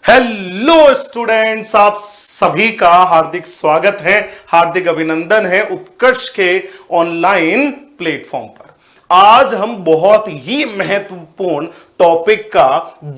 Hello students, आप सभी का हार्दिक स्वागत है, हार्दिक अभिनंदन है उत्कर्ष के ऑनलाइन प्लेटफॉर्म पर। आज हम बहुत ही महत्वपूर्ण टॉपिक का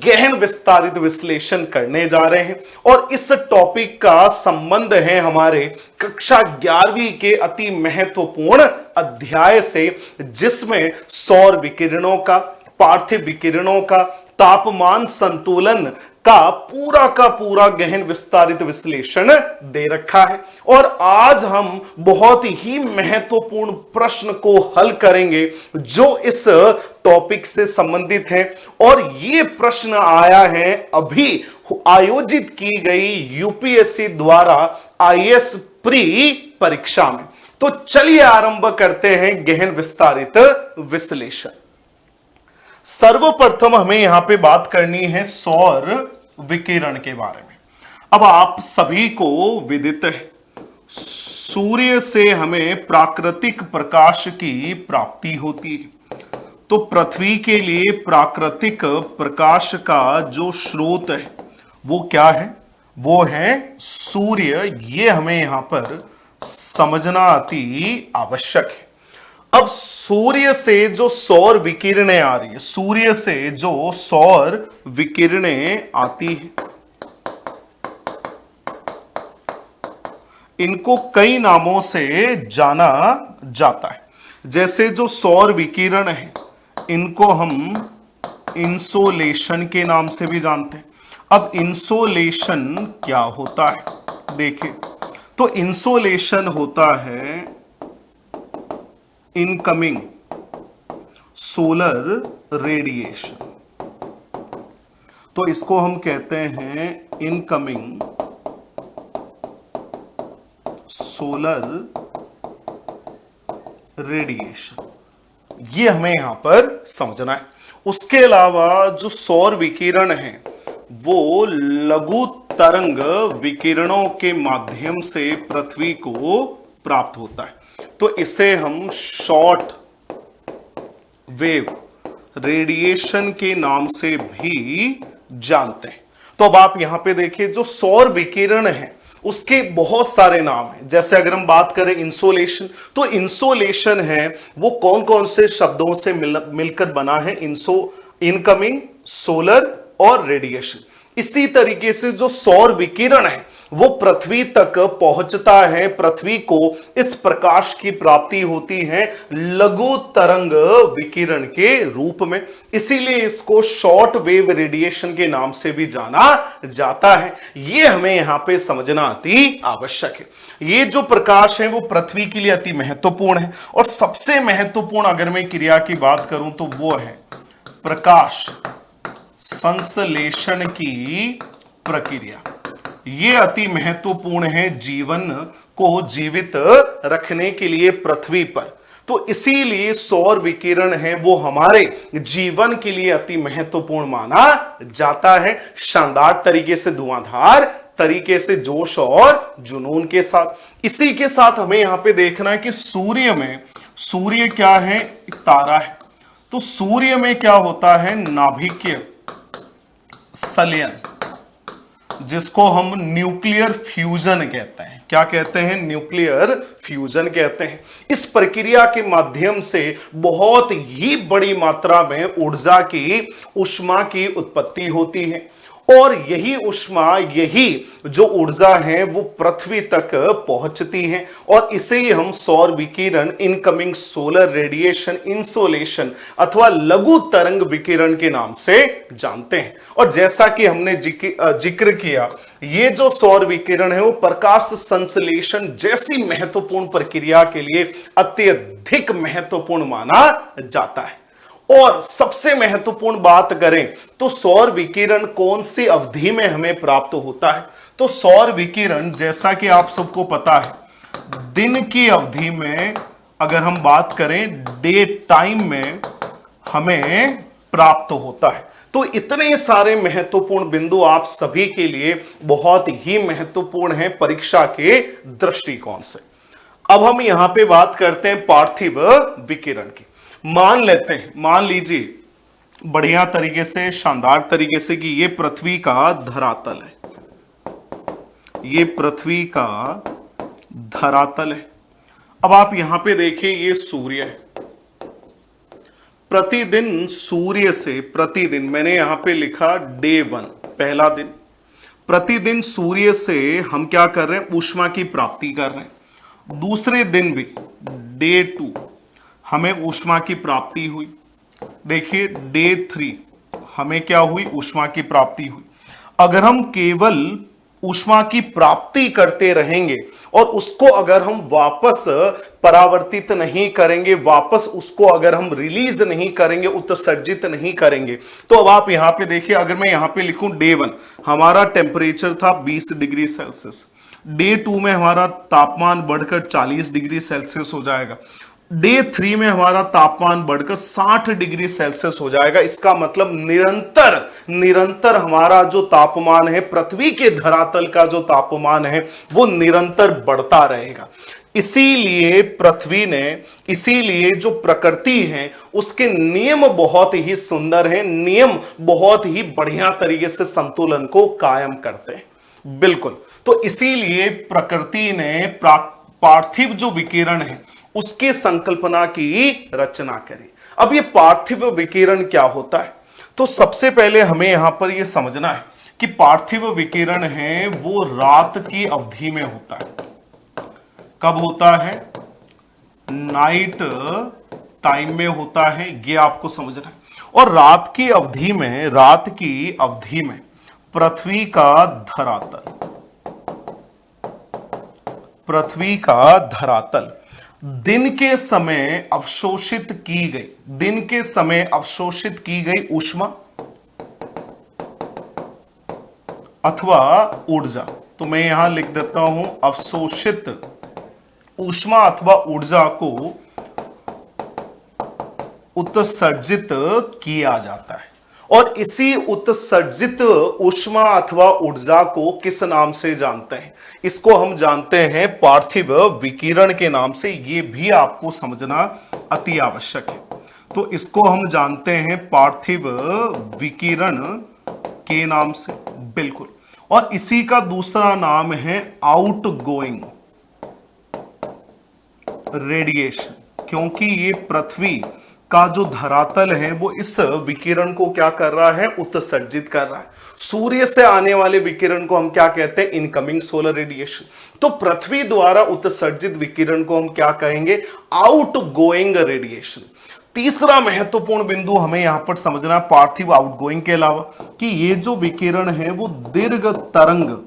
गहन विस्तारित विश्लेषण करने जा रहे हैं और इस टॉपिक का संबंध है हमारे कक्षा 11वीं के अति महत्वपूर्ण अध्याय से, जिसमें सौर विकिरणों का, पार्थिव विकिरणों का, तापमान संतुलन का पूरा गहन विस्तारित विश्लेषण दे रखा है। और आज हम बहुत ही महत्वपूर्ण प्रश्न को हल करेंगे जो इस टॉपिक से संबंधित है। और ये प्रश्न आया है अभी आयोजित की गई यूपीएससी द्वारा आईएएस प्री परीक्षा में। तो चलिए आरंभ करते हैं गहन विस्तारित विश्लेषण। सर्वप्रथम हमें यहां पे बात करनी है सौर विकिरण के बारे में। अब आप सभी को विदित है, सूर्य से हमें प्राकृतिक प्रकाश की प्राप्ति होती है। तो पृथ्वी के लिए प्राकृतिक प्रकाश का जो स्रोत है वो क्या है? वो है सूर्य। ये हमें यहां पर समझना अति आवश्यक है। अब सूर्य से जो सौर विकिरणें आ रही है, सूर्य से जो सौर विकिरणें आती है, इनको कई नामों से जाना जाता है। जैसे जो सौर विकिरण है इनको हम इंसोलेशन के नाम से भी जानते हैं। अब इंसोलेशन क्या होता है देखिए, तो इंसोलेशन होता है इनकमिंग सोलर रेडिएशन। तो इसको हम कहते हैं इनकमिंग सोलर रेडिएशन। ये हमें यहां पर समझना है। उसके अलावा जो सौर विकिरण है वो लघु तरंग विकिरणों के माध्यम से पृथ्वी को प्राप्त होता है। तो इसे हम शॉर्ट वेव रेडिएशन के नाम से भी जानते हैं। तो अब आप यहां पे देखिए, जो सौर विकिरण है उसके बहुत सारे नाम हैं। जैसे अगर हम बात करें इंसोलेशन, तो इंसोलेशन है वो कौन कौन से शब्दों से मिलकर बना है? इनकमिंग, सोलर और रेडिएशन। इसी तरीके से जो सौर विकिरण है वो पृथ्वी तक पहुंचता है, पृथ्वी को इस प्रकाश की प्राप्ति होती है लघु तरंग विकिरण के रूप में। इसीलिए इसको शॉर्ट वेव रेडिएशन के नाम से भी जाना जाता है। ये हमें यहां पे समझना अति आवश्यक है। ये जो प्रकाश है वो पृथ्वी के लिए अति महत्वपूर्ण है। और सबसे महत्वपूर्ण अगर मैं क्रिया की बात करूं तो वो है प्रकाश संश्लेषण की प्रक्रिया। ये अति महत्वपूर्ण है जीवन को जीवित रखने के लिए पृथ्वी पर। तो इसीलिए सौर विकिरण है वो हमारे जीवन के लिए अति महत्वपूर्ण माना जाता है। शानदार तरीके से, धुआंधार तरीके से, जोश और जुनून के साथ। इसी के साथ हमें यहां पे देखना है कि सूर्य में, सूर्य क्या है? एक तारा है। तो सूर्य में क्या होता है? नाभिकीय संलयन, जिसको हम न्यूक्लियर फ्यूजन कहते हैं। क्या कहते हैं? न्यूक्लियर फ्यूजन कहते हैं। इस प्रक्रिया के माध्यम से बहुत ही बड़ी मात्रा में ऊर्जा की, ऊष्मा की उत्पत्ति होती है। और यही ऊष्मा, यही जो ऊर्जा है वो पृथ्वी तक पहुंचती है। और इसे ही हम सौर विकिरण, इनकमिंग सोलर रेडिएशन, इंसोलेशन अथवा लघु तरंग विकिरण के नाम से जानते हैं। और जैसा कि हमने जिक्र किया, ये जो सौर विकिरण है वो प्रकाश संश्लेषण जैसी महत्वपूर्ण प्रक्रिया के लिए अत्यधिक महत्वपूर्ण माना जाता है। और सबसे महत्वपूर्ण बात करें तो सौर विकिरण कौन सी अवधि में हमें प्राप्त होता है? तो सौर विकिरण, जैसा कि आप सबको पता है, दिन की अवधि में अगर हम बात करें, डे टाइम में हमें प्राप्त होता है। तो इतने सारे महत्वपूर्ण बिंदु आप सभी के लिए बहुत ही महत्वपूर्ण हैं परीक्षा के दृष्टिकोण से। अब हम यहां पे बात करते हैं पार्थिव विकिरण की। मान लीजिए बढ़िया तरीके से, शानदार तरीके से कि ये पृथ्वी का धरातल है, ये पृथ्वी का धरातल है। अब आप यहां पे देखिए ये सूर्य है। प्रतिदिन सूर्य से, प्रतिदिन मैंने यहां पे लिखा डे 1 पहला दिन, प्रतिदिन सूर्य से हम क्या कर रहे हैं, ऊष्मा की प्राप्ति कर रहे हैं। दूसरे दिन भी डे 2 हमें ऊष्मा की प्राप्ति हुई। देखिए डे 3 हमें क्या हुई, ऊष्मा की प्राप्ति हुई। अगर हम केवल ऊष्मा की प्राप्ति करते रहेंगे और उसको अगर हम वापस परावर्तित नहीं करेंगे, वापस उसको अगर हम रिलीज नहीं करेंगे, उत्सर्जित नहीं करेंगे, तो अब आप यहां पे देखिए, अगर मैं यहां पे लिखूं डे 1 हमारा टेम्परेचर था 20 डिग्री सेल्सियस, डे 2 में हमारा तापमान बढ़कर 40 डिग्री सेल्सियस हो जाएगा, डे 3 में हमारा तापमान बढ़कर 60 डिग्री सेल्सियस हो जाएगा। इसका मतलब निरंतर निरंतर हमारा जो तापमान है, पृथ्वी के धरातल का जो तापमान है, वो निरंतर बढ़ता रहेगा। इसीलिए पृथ्वी ने, इसीलिए जो प्रकृति है उसके नियम बहुत ही सुंदर हैं, नियम बहुत ही बढ़िया तरीके से संतुलन को कायम करते हैं। बिल्कुल, तो इसीलिए प्रकृति ने पार्थिव जो विकिरण है उसके संकल्पना की रचना करी। अब ये पार्थिव विकिरण क्या होता है, तो सबसे पहले हमें यहां पर यह समझना है कि पार्थिव विकिरण है वो रात की अवधि में होता है। कब होता है, नाइट टाइम में होता है, ये आपको समझना है। और रात की अवधि में, रात की अवधि में पृथ्वी का धरातल, पृथ्वी का धरातल दिन के समय अवशोषित की गई, दिन के समय अवशोषित की गई ऊष्मा अथवा ऊर्जा, तो मैं यहां लिख देता हूं अवशोषित ऊष्मा अथवा ऊर्जा को उत्सर्जित किया जाता है। और इसी उत्सर्जित ऊष्मा अथवा ऊर्जा को किस नाम से जानते हैं, इसको हम जानते हैं पार्थिव विकिरण के नाम से। ये भी आपको समझना अति आवश्यक है। तो इसको हम जानते हैं पार्थिव विकिरण के नाम से, बिल्कुल। और इसी का दूसरा नाम है आउटगोइंग रेडिएशन, क्योंकि ये पृथ्वी का जो धरातल है वो इस विकिरण को क्या कर रहा है, उत्सर्जित कर रहा है। सूर्य से आने वाले विकिरण को हम क्या कहते हैं, इनकमिंग सोलर रेडिएशन। तो पृथ्वी द्वारा उत्सर्जित विकिरण को हम क्या कहेंगे, आउटगोइंग रेडिएशन। तीसरा महत्वपूर्ण बिंदु हमें यहां पर समझना पार्थिव आउटगोइंग के अलावा कि ये जो विकिरण है वो दीर्घ तरंग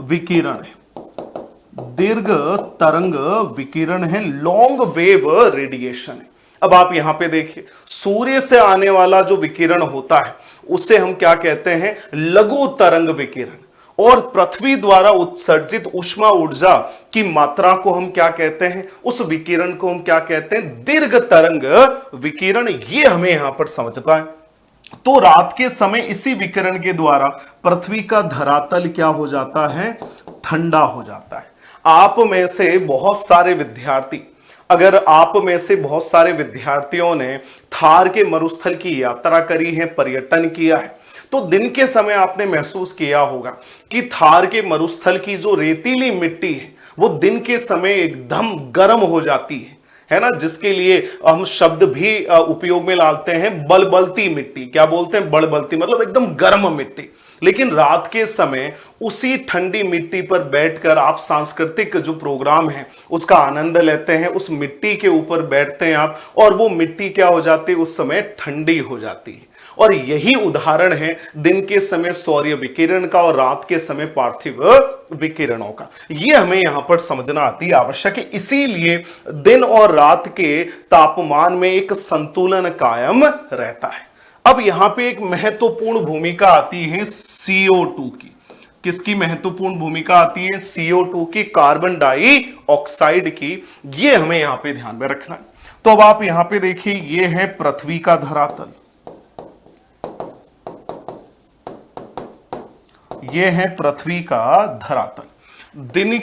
विकिरण है, दीर्घ तरंग विकिरण है, लॉन्ग वेव रेडिएशन है। अब आप यहां पे देखिए, सूर्य से आने वाला जो विकिरण होता है उसे हम क्या कहते हैं, लघु तरंग विकिरण। और पृथ्वी द्वारा उत्सर्जित ऊष्मा ऊर्जा की मात्रा को हम क्या कहते हैं, उस विकिरण को हम क्या कहते हैं, दीर्घ तरंग विकिरण। ये हमें यहां पर समझता है। तो रात के समय इसी विकिरण के द्वारा पृथ्वी का धरातल क्या हो जाता है, ठंडा हो जाता है। आप में से बहुत सारे विद्यार्थी, अगर आप में से बहुत सारे विद्यार्थियों ने थार के मरुस्थल की यात्रा करी है, पर्यटन किया है, तो दिन के समय आपने महसूस किया होगा कि थार के मरुस्थल की जो रेतीली मिट्टी है वो दिन के समय एकदम गर्म हो जाती है ना, जिसके लिए हम शब्द भी उपयोग में लाते हैं, बलबलती मिट्टी। क्या बोलते हैं, बलबलती, मतलब एकदम गर्म मिट्टी। लेकिन रात के समय उसी ठंडी मिट्टी पर बैठकर आप सांस्कृतिक जो प्रोग्राम है उसका आनंद लेते हैं, उस मिट्टी के ऊपर बैठते हैं आप, और वो मिट्टी क्या हो जाती है, उस समय ठंडी हो जाती है। और यही उदाहरण है दिन के समय सौर्य विकिरण का और रात के समय पार्थिव विकिरणों का। ये हमें यहां पर समझना अति आवश्यक है। इसीलिए दिन और रात के तापमान में एक संतुलन कायम रहता है। अब यहां पे एक महत्वपूर्ण भूमिका आती है CO2 की। किसकी महत्वपूर्ण भूमिका आती है, CO2 की, कार्बन डाइऑक्साइड की। ये हमें यहां पे ध्यान में रखना है। तो अब आप यहां पे देखिए, ये है पृथ्वी का धरातल, ये है पृथ्वी का धरातल। दिन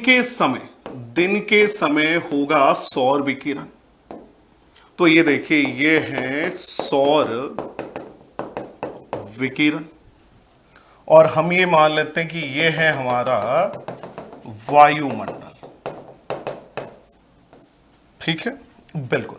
के समय होगा सौर विकिरण। तो ये देखिए, ये है सौर विकिरण, और हम ये मान लेते हैं कि ये है हमारा वायुमंडल। ठीक है, बिल्कुल।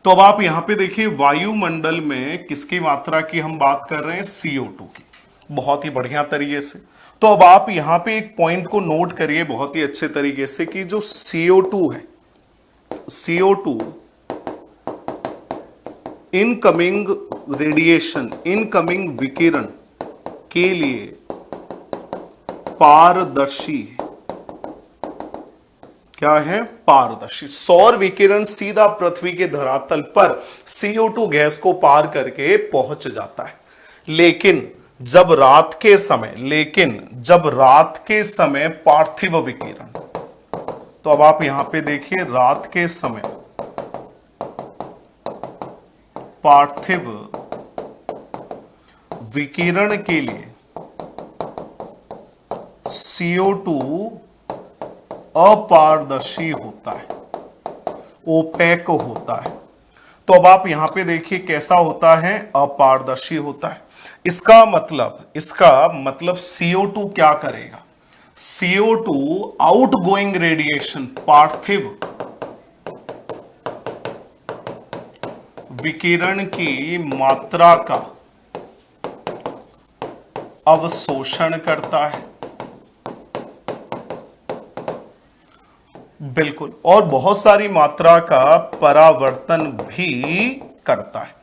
तो अब आप यहां पे देखिए, वायुमंडल में किसकी मात्रा की हम बात कर रहे हैं? CO2 की। बहुत ही बढ़िया तरीके से। तो अब आप यहां पे एक पॉइंट को नोट करिए बहुत ही अच्छे तरीके से कि जो CO2 है, CO2 इनकमिंग रेडिएशन, इनकमिंग विकिरण के लिए पारदर्शी है। क्या है? पारदर्शी। सौर विकिरण सीधा पृथ्वी के धरातल पर CO2 गैस को पार करके पहुंच जाता है। लेकिन जब रात के समय पार्थिव विकिरण, तो अब आप यहां पे देखिए, रात के समय पार्थिव विकिरण के लिए CO2 अपारदर्शी होता है, ओपेक होता है। तो अब आप यहां पे देखिए कैसा होता है? अपारदर्शी होता है। इसका मतलब CO2 क्या करेगा? CO2 आउटगोइंग रेडिएशन, पार्थिव विकिरण की मात्रा का अवशोषण करता है। बिल्कुल, और बहुत सारी मात्रा का परावर्तन भी करता है,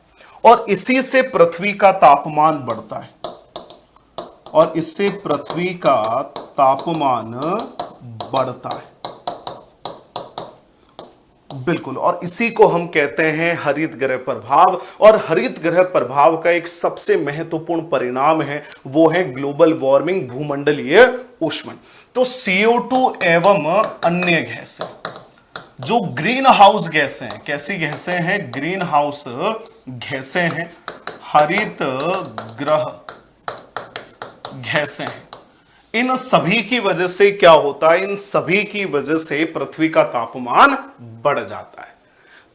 और इसी से पृथ्वी का तापमान बढ़ता है, और इससे पृथ्वी का तापमान बढ़ता है। बिल्कुल, और इसी को हम कहते हैं हरित गृह प्रभाव। और हरित गृह प्रभाव का एक सबसे महत्वपूर्ण परिणाम है, वो है ग्लोबल वार्मिंग, भूमंडलीय ऊष्मन। तो CO2 एवं अन्य गैसें, जो ग्रीन हाउस गैसें हैं, कैसी गैसें हैं? ग्रीन हाउस गैसें हैं, हरित गृह गैसें हैं। इन सभी की वजह से क्या होता है? इन सभी की वजह से पृथ्वी का तापमान बढ़ जाता है।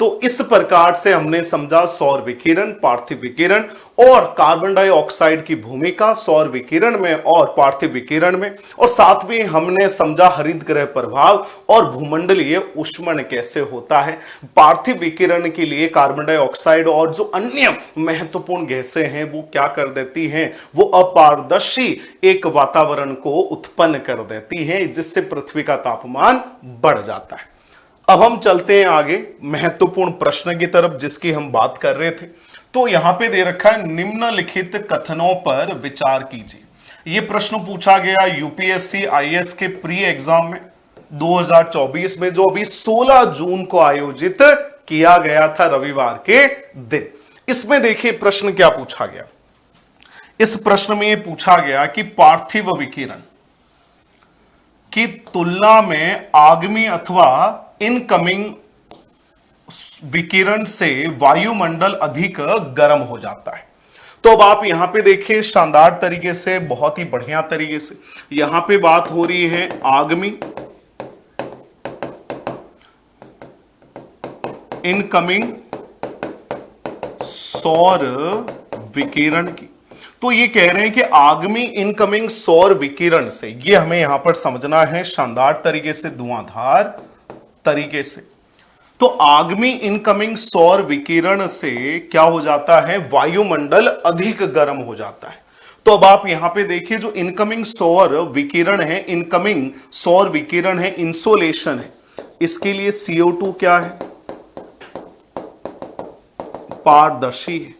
तो इस प्रकार से हमने समझा सौर विकिरण, पार्थिव विकिरण और कार्बन डाइऑक्साइड की भूमिका सौर विकिरण में और पार्थिव विकिरण में, और साथ में हमने समझा हरित गृह प्रभाव और भूमंडलीय ऊष्मन कैसे होता है। पार्थिव विकिरण के लिए कार्बन डाइऑक्साइड और जो अन्य महत्वपूर्ण गैसें हैं वो क्या कर देती हैं? वो अपारदर्शी एक वातावरण को उत्पन्न कर देती हैं, जिससे पृथ्वी का तापमान बढ़ जाता है। अब हम चलते हैं आगे महत्वपूर्ण प्रश्न की तरफ, जिसकी हम बात कर रहे थे। तो यहां पे दे रखा है, निम्नलिखित कथनों पर विचार कीजिए। यह प्रश्न पूछा गया यूपीएससी आईएएस के प्री एग्जाम में 2024 में, जो अभी 16 जून को आयोजित किया गया था, रविवार के दिन। इसमें देखिए प्रश्न क्या पूछा गया। इस प्रश्न में यह पूछा गया कि पार्थिव विकिरण की तुलना में आगामी अथवा इनकमिंग विकिरण से वायुमंडल अधिक गर्म हो जाता है। तो अब आप यहां पे देखिए शानदार तरीके से, बहुत ही बढ़िया तरीके से यहां पे बात हो रही है आगामी इनकमिंग सौर विकिरण की। तो ये कह रहे हैं कि आगामी इनकमिंग सौर विकिरण से, ये हमें यहां पर समझना है शानदार तरीके से, धुआंधार तरीके से। तो आगामी इनकमिंग सौर विकिरण से क्या हो जाता है? वायुमंडल अधिक गर्म हो जाता है। तो अब आप यहां पे देखिए, जो इनकमिंग सौर विकिरण है, इनकमिंग सौर विकिरण है, इंसोलेशन है, इसके लिए CO2 क्या है? पारदर्शी है।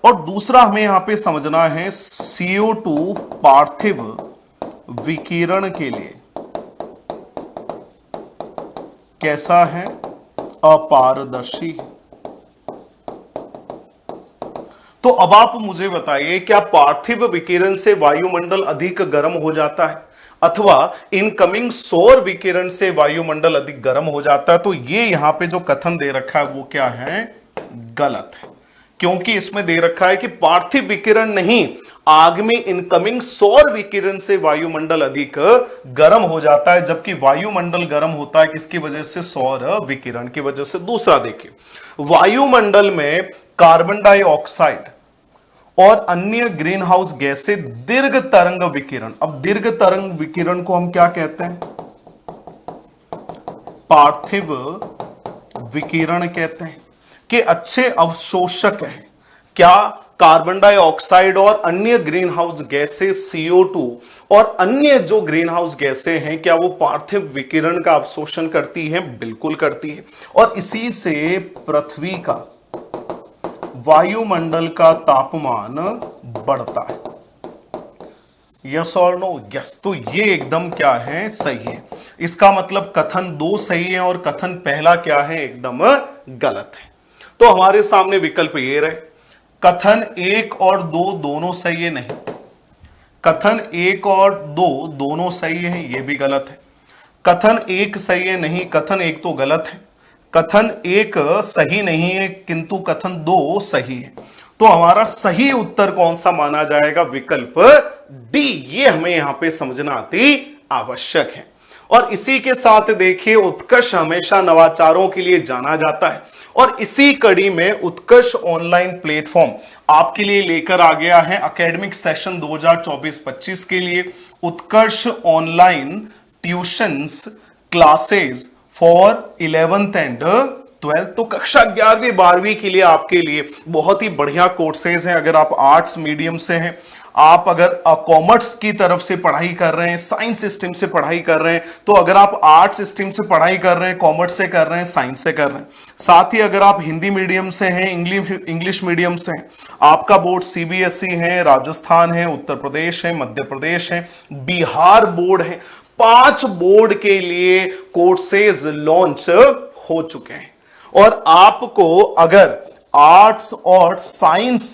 और दूसरा हमें यहां पे समझना है, CO2 पार्थिव विकिरण के लिए कैसा है? अपारदर्शी। तो अब आप मुझे बताइए, क्या पार्थिव विकिरण से वायुमंडल अधिक गर्म हो जाता है अथवा इनकमिंग सौर विकिरण से वायुमंडल अधिक गर्म हो जाता है? तो ये यहां पे जो कथन दे रखा है वो क्या है? गलत है, क्योंकि इसमें दे रखा है कि पार्थिव विकिरण नहीं, आगामी इनकमिंग सौर विकिरण से वायुमंडल अधिक गर्म हो जाता है। जबकि वायुमंडल गर्म होता है किसकी वजह से? सौर विकिरण की वजह से। दूसरा देखिए, वायुमंडल में कार्बन डाइऑक्साइड और अन्य ग्रीन हाउस गैसें दीर्घ तरंग विकिरण। अब दीर्घ तरंग विकिरण को हम क्या कहते हैं? पार्थिव विकिरण कहते हैं कि अच्छे अवशोषक है। क्या? कार्बन डाइऑक्साइड और अन्य ग्रीन हाउस गैसें CO2 और अन्य जो ग्रीन हाउस गैसें हैं, क्या वो पार्थिव विकिरण का अवशोषण करती हैं? बिल्कुल करती है। और इसी से पृथ्वी का वायुमंडल का तापमान बढ़ता है। यस और नो? यस। तो ये एकदम क्या है? सही है। इसका मतलब कथन 2 सही है और कथन पहला क्या है? एकदम गलत है। तो हमारे सामने विकल्प ये रहे। कथन 1 और 2 दोनों सही है? नहीं। कथन 1 और 2 दोनों सही है? ये भी गलत है। कथन 1 सही है? नहीं, कथन 1 तो गलत है। कथन 1 सही नहीं है किंतु कथन 2 सही है। तो हमारा सही उत्तर कौन सा माना जाएगा? विकल्प डी। ये हमें यहां पे समझना अति आवश्यक है। और इसी के साथ देखिए, उत्कर्ष हमेशा नवाचारों के लिए जाना जाता है और इसी कड़ी में उत्कर्ष ऑनलाइन प्लेटफॉर्म आपके लिए लेकर आ गया है एकेडमिक सेशन 2024-25 के लिए Utkarsh online tuitions classes for 11th and 12th। तो कक्षा 11वीं 12वीं के लिए आपके लिए बहुत ही बढ़िया कोर्सेज हैं। अगर आप आर्ट्स मीडियम से हैं, आप अगर कॉमर्स की तरफ से पढ़ाई कर रहे हैं, साइंस स्ट्रीम से पढ़ाई कर रहे हैं, तो अगर आप आर्ट्स स्ट्रीम से पढ़ाई कर रहे हैं, कॉमर्स से कर रहे हैं, साइंस से कर रहे हैं, साथ ही अगर आप हिंदी मीडियम से हैं, इंग्लिश मीडियम से हैं, आपका बोर्ड CBSE है, राजस्थान है, उत्तर प्रदेश है, मध्य प्रदेश है, बिहार बोर्ड है, 5 बोर्ड के लिए कोर्सेज लॉन्च हो चुके हैं। और आपको अगर आर्ट्स और साइंस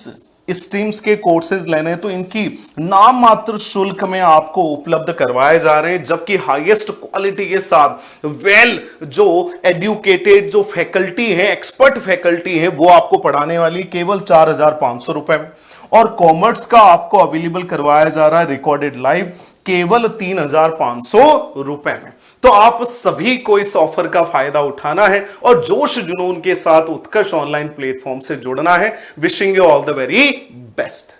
स्ट्रीम्स के कोर्सेज लेने हैं तो इनकी नाम मात्र शुल्क में आपको उपलब्ध करवाए जा रहे हैं, जबकि हाईएस्ट क्वालिटी के साथ वेल जो एडुकेटेड जो फैकल्टी है, एक्सपर्ट फैकल्टी है, वो आपको पढ़ाने वाली केवल 4,500 रुपए में। और कॉमर्स का आपको अवेलेबल करवाया जा रहा है रिकॉर्डेड लाइव केवल 3,500 रुपए में। तो आप सभी को इस ऑफर का फायदा उठाना है और जोश जुनून के साथ उत्कर्ष ऑनलाइन प्लेटफॉर्म से जुड़ना है। Wishing you all the very best.